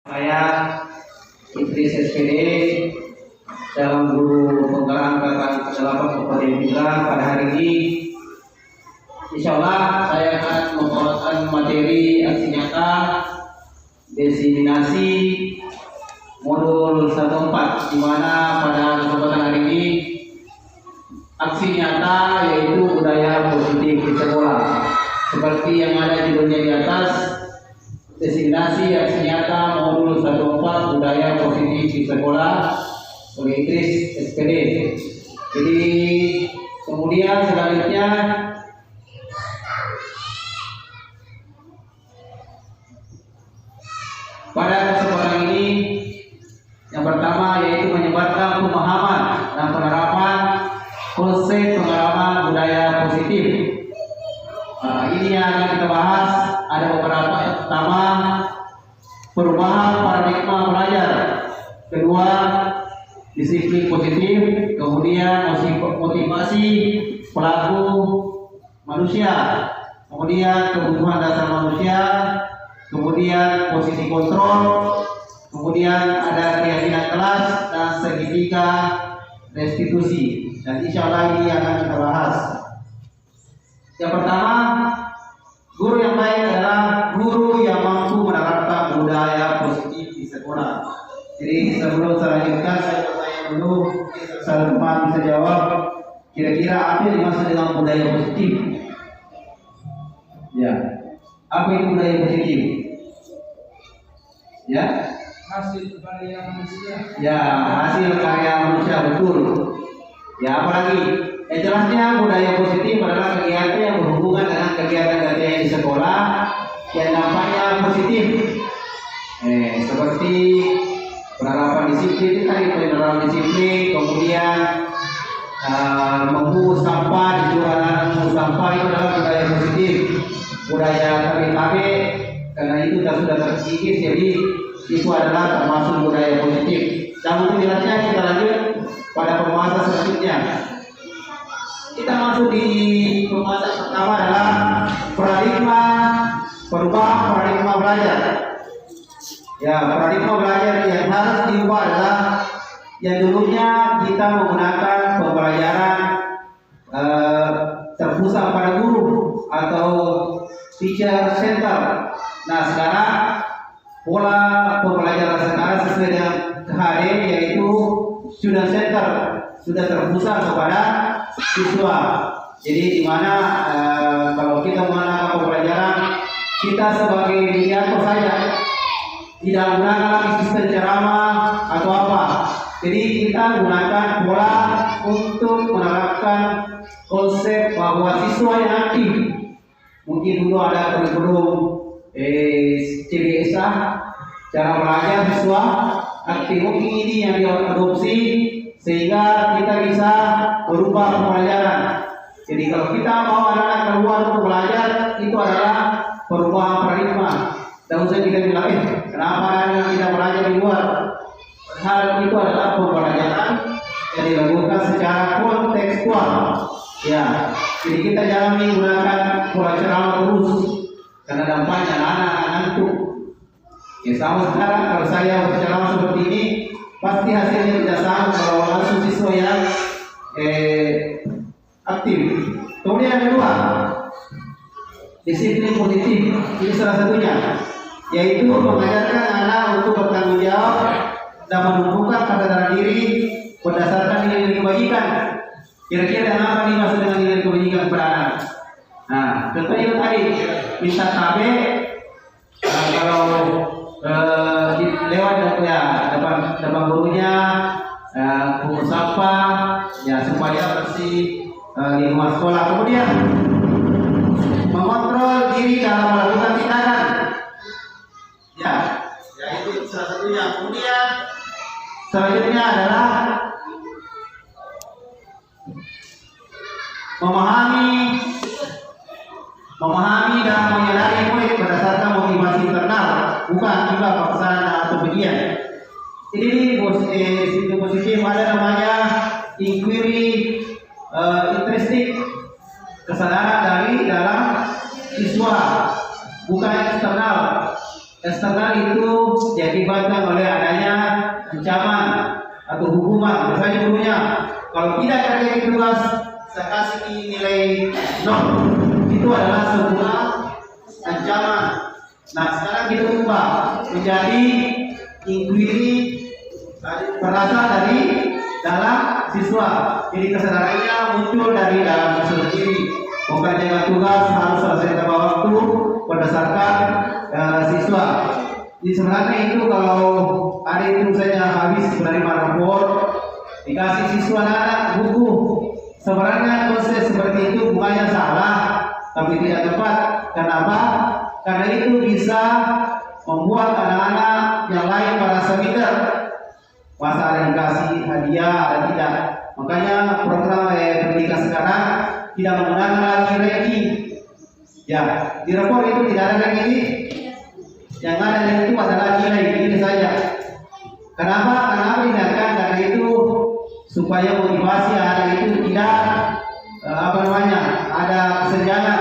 Saya Idris SPD dalam guru penggerak angkatan ke-8 Kabupaten Pindrang. Pada hari ini insya Allah saya akan membawakan materi aksi nyata diseminasi modul 14, di mana pada kesempatan hari ini aksi nyata yaitu budaya positif di sekolah. Seperti yang ada judulnya di atas, diseminasi aksi nyata modul 14 budaya positif di sekolah oleh Idris SPD. Jadi kemudian selanjutnya pada kesempatan ini yang pertama yaitu menyebarkan pemahaman dan penerapan konsep pengalaman budaya positif. Ini yang akan kita bahas. Ada beberapa. Yang pertama, perubahan paradigma belajar. Kedua, disiplin positif. Kemudian motivasi pelaku manusia. Kemudian kebutuhan dasar manusia. Kemudian posisi kontrol. Kemudian ada keyakinan kelas dan segitiga restitusi. Dan insya Allah ini akan kita bahas. Yang pertama, guru yang baik adalah guru yang mampu menerapkan budaya positif di sekolah. Jadi sebelum saya lanjutkan, saya bertanya dulu, saya bisa jawab, kira-kira apa yang dimaksud dengan budaya positif? Ya, apa itu budaya positif? Ya, hasil karya manusia. Ya, hasil karya manusia, betul. Ya, apalagi? Jelasnya budaya positif adalah kegiatan yang berhubungan dengan kegiatan-kegiatan di sekolah yang nampaknya positif. Seperti penerapan disiplin, penerapan disiplin, kemudian mengumpul sampah, disuruh anak mengumpul sampah, itu adalah budaya positif. Budaya KB, karena itu sudah terkikis, jadi itu adalah termasuk budaya positif. Dan untuk jelasnya kita lanjut pada pembahasan selanjutnya. Kita masuk di pembahasan pertama adalah perubahan paradigma belajar. Ya, paradigma belajar yang harus diubah adalah yang dulunya kita menggunakan pembelajaran terpusat pada guru atau teacher center. Nah, sekarang pola pembelajaran sekarang sesuai dengan KHD yaitu student center, sudah terpusat kepada siswa. Jadi di mana kalau kita menggunakan pembelajaran, kita sebagai mediator saja, tidak menggunakan lagi sistem ceramah atau apa. Jadi kita gunakan pola untuk menerapkan konsep bahwa siswa yang aktif. Mungkin dulu ada kurikulum CBSA, cara belajar siswa aktif. Mungkin ini yang diadopsi sehingga kita bisa berubah pembelajaran. Jadi kalau kita mau anak-anak keluar untuk belajar, itu adalah perubahan paradigma. Dan usah kita bilang, kenapa anak kita belajar di luar? Hal itu adalah pembelajaran yang dilakukan secara kontekstual. Ya, jadi kita jangan menggunakan pola ceramah terus, karena dampaknya anak ngantuk. Ya sama sekarang kalau saya berceramah seperti ini, pasti hasilnya tidak sama kalau langsung siswa yang aktif. Kemudian yang kedua, disiplin positif. Ini salah satunya, yaitu mengajarkan anak untuk bertanggung jawab dan menumbuhkan kesadaran diri berdasarkan nilai kebajikan. Kira-kira apa nih maksud dengan nilai kebajikan kepada anak? Nah, contohnya itu tadi, bisa KB kalau lewat ya depan gurunya pungut sampah ya supaya bersih di rumah sekolah. Kemudian mengontrol diri dalam melakukan tindakan, ya itu salah satunya. Kemudian selanjutnya adalah memahami dan menyadari murid berdasarkan motivasi internal, bukan juga paksaan atau bagian. Ini positif ada namanya inquiry interesting, kesadaran dari dalam siswa, bukan eksternal. Eksternal itu jadi diakibatkan oleh adanya ancaman atau hukuman. Misalnya gurunya, kalau tidak kerjakan tugas, saya kasih nilai 0. Itu adalah sebuah ancaman. Nah, sekarang kita ubah menjadi inquiry berasal dari dalam siswa. Jadi kesadarannya muncul dari dalam siswa sendiri. Mengerjakan tugas harus selesai tepat waktu berdasarkan siswa. Jadi sebenarnya itu kalau ada itu saja habis menerima rapor, dikasih siswa anak buku. Sebenarnya proses seperti itu bukannya salah, tapi tidak tepat. Kenapa? Karena itu bisa membuat anak-anak yang lain merasa minder. Masa ada dikasih hadiah atau tidak. Makanya program pendidikan sekarang tidak menggunakan lagi ranking. Ya, di rapor itu tidak ada lagi ini. Yang ada itu adalah nilai ini saja. Kenapa tindakan? Karena itu supaya motivasi anak itu tidak ada kesenjangan.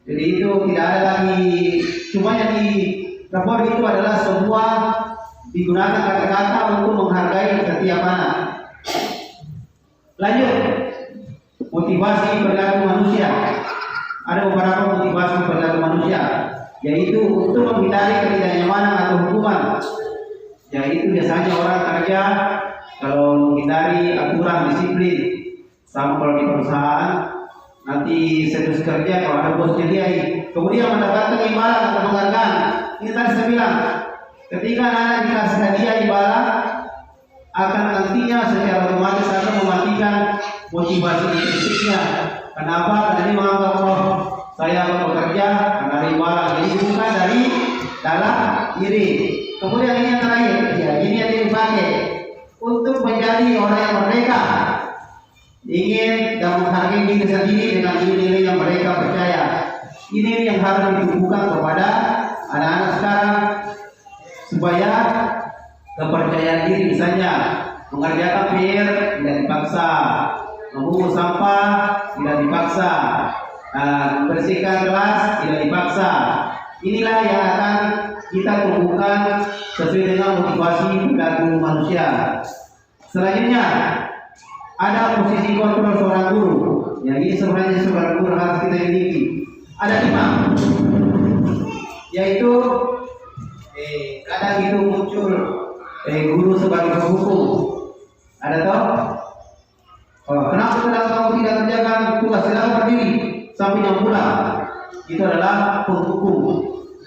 Jadi itu tidak ada lagi. Cuma yang di rapor itu adalah sebuah digunakan kata-kata untuk menghargai setiap anak. Lanjut, motivasi perilaku manusia. Ada beberapa motivasi perilaku manusia, yaitu untuk menghindari ketidaknyamanan atau hukuman. Yaitu biasanya orang kerja kalau menghindari aturan disiplin, sama kalau di perusahaan nanti status kerja kalau ada bos jadiai, kemudian mendapatkan imbalan atau penghargaan. Ini tadi saya bilang, ketika anak dikasih hadiah imbalan, akan nantinya secara otomatis akan mematikan motivasi intrinsiknya. Kenapa? Karena ini menganggap saya bekerja karena imbalan, jadi bukan dari dalam diri. Kemudian ini yang terakhir, ya ini yang dipakai untuk menjadi orang yang merdeka, ingin dan menghargai diri sendiri dengan nilai yang mereka percaya. Ini yang harus ditumbuhkan kepada anak-anak sekarang supaya kepercayaan diri, misalnya mengerjakan PR tidak dipaksa, mengungut sampah tidak dipaksa, membersihkan kelas tidak dipaksa. Inilah yang akan kita tumbuhkan sesuai dengan motivasi perilaku manusia. Selanjutnya ada posisi kontrol seorang guru. Ya, ini sebenarnya seorang guru harus kita miliki. Ada 5, yaitu kadang itu muncul guru sebagai penghukum. Ada toh? Kenapa kamu tidak kerjakan tugas? Silakan berdiri sampai jam pulang. Itu adalah penghukum.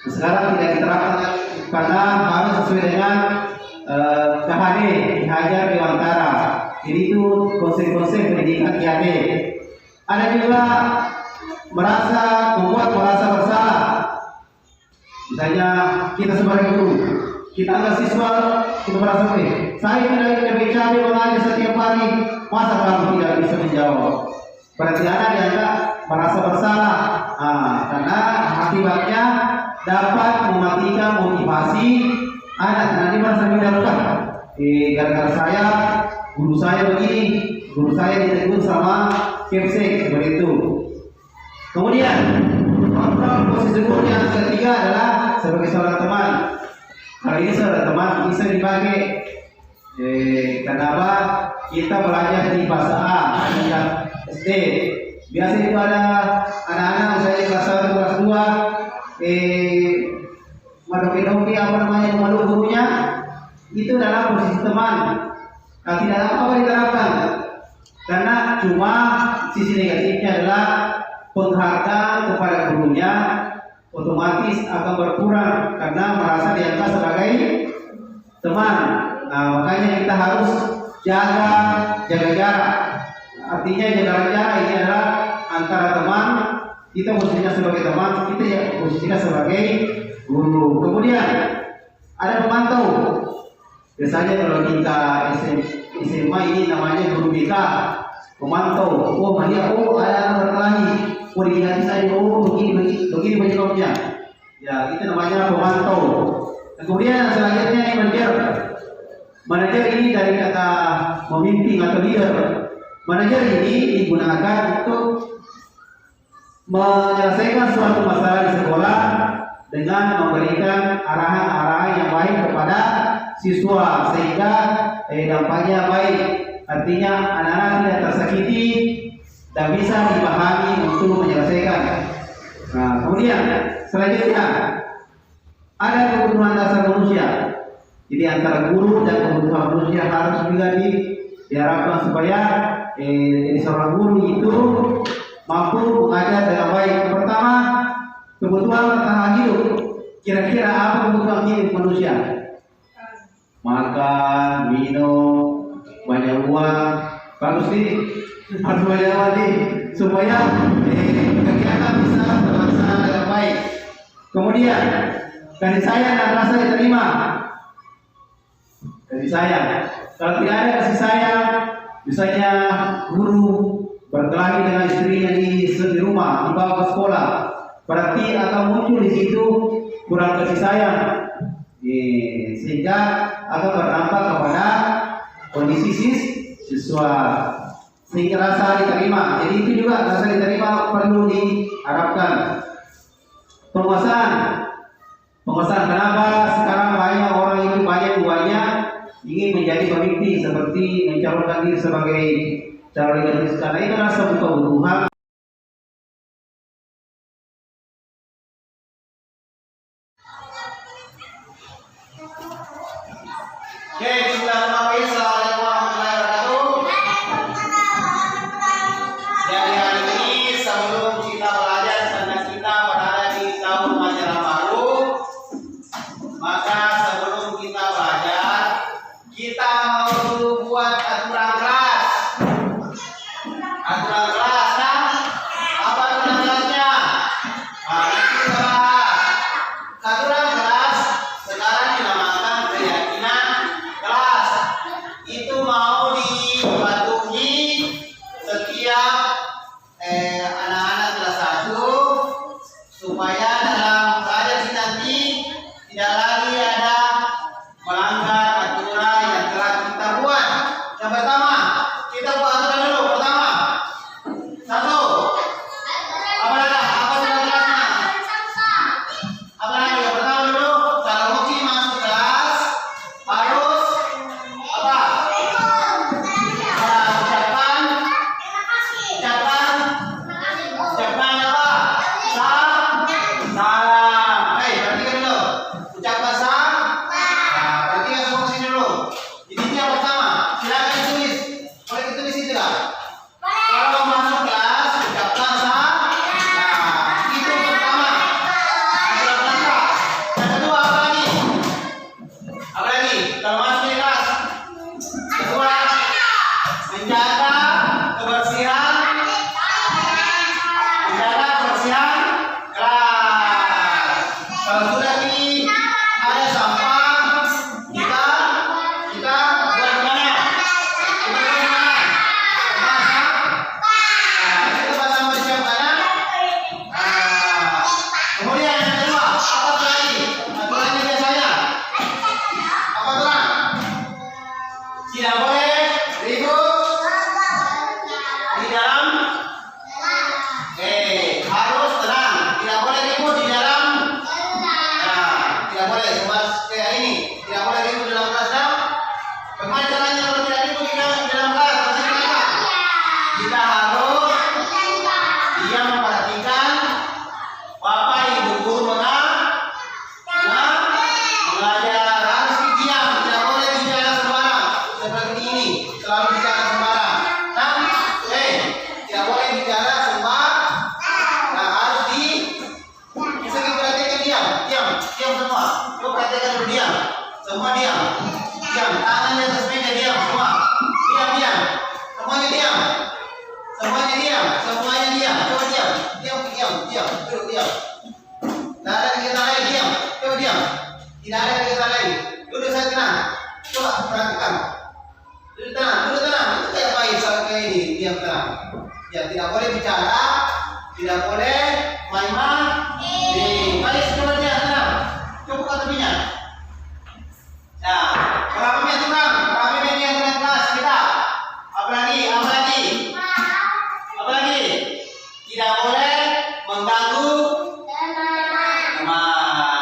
Sekarang tidak diterapkan karena harus sesuai dengan KHD, dihajar Dewantara. Jadi itu konsep-konsep pendidikan KHD. Ada juga membuat merasa bersalah. Misalnya kita sebagai guru, kita adalah siswa, kita merasa saya tidak BCB mengajar setiap hari, masa kamu tidak bisa menjawab? Berarti anak dianggap merasa bersalah. Karena akibatnya dapat mematikan motivasi anak. Nanti merasa didapatkan. Gara-gara saya, guru saya begini, guru saya ditegur sama Kepsek, seperti itu. Kemudian kontrol posisi guru yang ketiga adalah sebagai seorang teman. Kali ini seorang teman bisa dipakai. Kenapa? Kita belajar di bahasa A, tingkat SD. Biasa itu ada anak-anak misalnya kelas 1, kelas 2, madoki memalu gurunya. Itu adalah posisi teman. Tidak apa-apa diterapkan. Karena cuma sisi negatifnya adalah penghargaan kepada gurunya otomatis akan berkurang karena merasa dianggap sebagai teman. Makanya kita harus jaga jarak. Artinya jaga jarak ini adalah antara teman, kita posisinya sebagai teman, kita ya posisinya sebagai guru. Kemudian ada pemantau. Biasanya kalau kita SMA ini namanya guru BK, pemantau. Ada anak berkelahi, diganti saya, begini penyebabnya. Ya, itu namanya pemantau. Kemudian selanjutnya ini manajer. Manajer ini dari kata memimpin atau leader. Manajer ini digunakan untuk menyelesaikan suatu masalah di sekolah dengan memberikan arahan-arahan yang baik kepada siswa sehingga dampaknya baik. Artinya anak-anak tidak tersakiti dan bisa dipahami untuk menyelesaikan. Nah, kemudian selanjutnya ada kebutuhan dasar manusia. Jadi antara guru dan kebutuhan manusia harus juga diharapkan supaya seorang guru itu mampu mengajar dengan baik. Pertama, kebutuhan bertahan hidup. Kira-kira apa kebutuhan hidup manusia? Makan, minum, banyak uang, bagus nih, harus banyak uang nih, supaya kegiatan bisa terlaksana dengan baik. Kemudian kasih sayang dan rasa diterima. Kasih sayang. Kalau tidak ada kasih sayang, misalnya guru berkelahi dengan istrinya di rumah, dibawa ke sekolah, berarti akan muncul di situ kurang kasih sayang, sehingga akan berdampak kepada kondisi siswa, sehingga rasa diterima. Jadi itu juga rasa diterima perlu diharapkan. Penguasaan kenapa sekarang banyak orang itu banyak ingin menjadi pemimpin seperti mencalonkan diri sebagai calon legislatif, karena itu rasa kebutuhan. Oke, bismillahirrahmanirrahim. Assalamualaikum warahmatullahi wabarakatuh. Jadi hari ini sebelum kita belajar karena kita berada di tahun ajaran baru, maka sebelum kita belajar kita mau buat aturan kelas. Aturan kelas kan? Apa aturan kelasnya? Nah, nanti kita bahas. Aturan kelas sekarang dinamakan keyakinan kelas. Itu mau dipatuhi setiap anak-anak kelas 1 supaya dalam belajar nanti tidak lagi ada melanggar aturan yang telah kita buat. Yang pertama, kita buat aturan dulu. Pertama, 1. Apa aturan kelasnya? Apa lagi? Yang pertama dulu, kalau mau masuk kelas harus apa? Ucapan apa? Salam. Perhatikan dulu. Ucapan salam. Nah, perhatikan semua sini dulu. Jadi ini yang pertama. Silakan tulis. Boleh ditulis itu lah. Kalau masuk kelas ucapkan salam. Nah, itu pertama. Aturan kelas. Yang kedua apa lagi? Apa lagi? Kalau masuk di kelas. Kedua, menjaga kebersihan. Menjaga kebersihan kelas. Kalau sudah ada sampah, kita buat di mana? Kita buat di mana? Nah, itu pasang bersih kanan. Nah, kemudian yang kedua, apa lagi? Aturannya biasanya. Apa aturan? Tidak boleh ribut di dalam. Harus tenang. Tidak boleh ribut di dalam. Nah, tidak boleh sebab kayak ini. Tidak boleh ribut dalam kelas. Bagaimana caranya kalau tidak ribut di dalam kelas? Maksudnya apa? Kita harus diam memperhatikan Bapak Ibu guru mengajar. Harus diam, tidak boleh bicara sembarang. Seperti ini, selalu bicara sembarang. Nah, tidak boleh bicara sembarang. Nah, harus bisa diperhatikan diam semua. Coba perhatikan dulu diam. Semua diam. Tangan di atas meja diam semua. Diam. Semuanya diam. Coba diam. Duduk diam. Tidak ada kegiatan lain, diam. Coba diam. Tidak ada kegiatan lain. Duduk saja tenang. Coba perhatikan. Duduk tenang. Itu kayak baik kayak ini, diam tenang. Ya, tidak boleh bicara, tidak boleh main-main. Baik, coba diam tenang. Coba kat tepinya. Nah, berapa aturan kelas kita? Apa lagi? Tidak boleh mengganggu teman.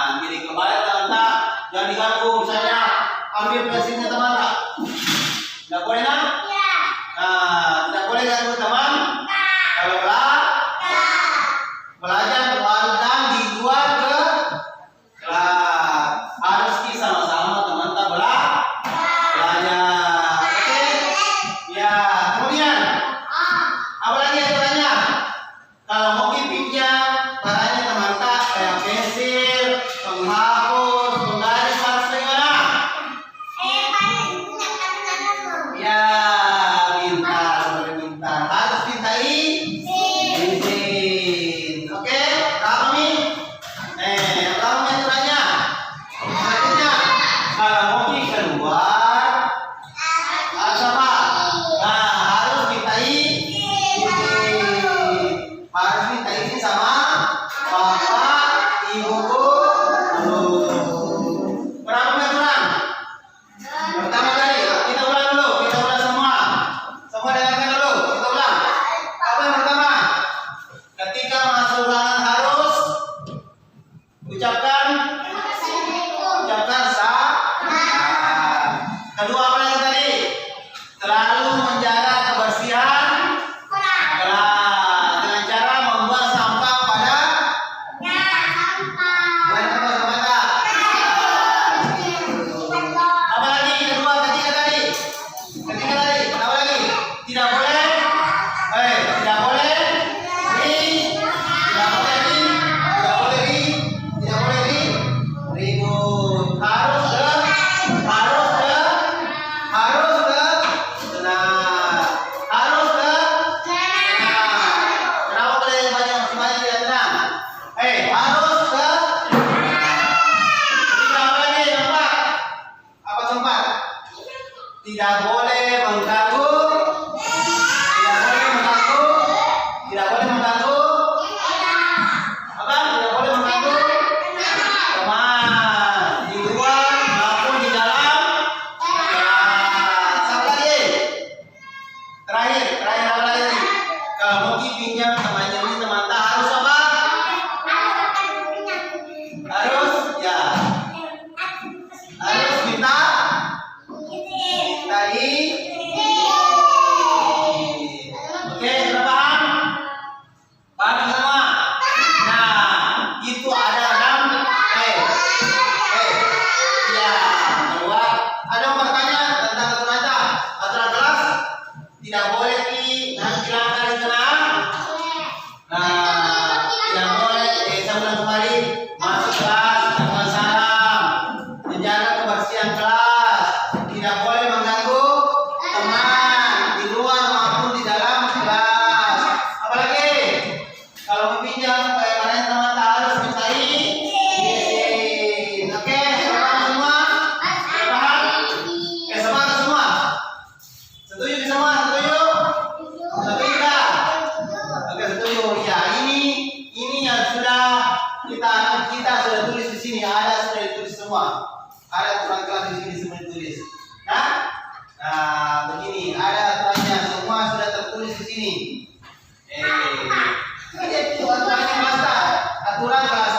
tidak boleh mengganggu, tidak boleh mengganggu, tidak boleh mengganggu. Apa? Tidak boleh mengganggu teman di luar maupun di dalam. Ya, satu lagi. Terakhir apa lagi? Kalau mau pinjam temannya ini teman tak harus apa? Harus ya. Harus minta tadi. Oke, sudah paham? Paham semua? Nah, itu ada dalam ya, kedua, ada yang bertanya tentang aturan kelas. Tidak boleh nanti langkah di tengah. Nah, tidak boleh saya ulang kembali masuk kelas tanpa salam, menjaga kebersihan kelas, tidak boleh mengganggu teman di luar maupun di dalam kelas. Apalagi kalau meminjam kalian teman tak harus minta izin. Oke, sudah paham semua? Sudah paham? Oke, semangat semua. Setuju semua? Setuju? Setuju tak? Oke, setuju. Ya, ini yang sudah kita sudah tulis di sini. Sudah ditulis semua. Ada aturan kelas di sini semua ditulis. Nah, begini. Ada aturannya semua sudah tertulis di sini. Ini aturannya basta. Aturan kelas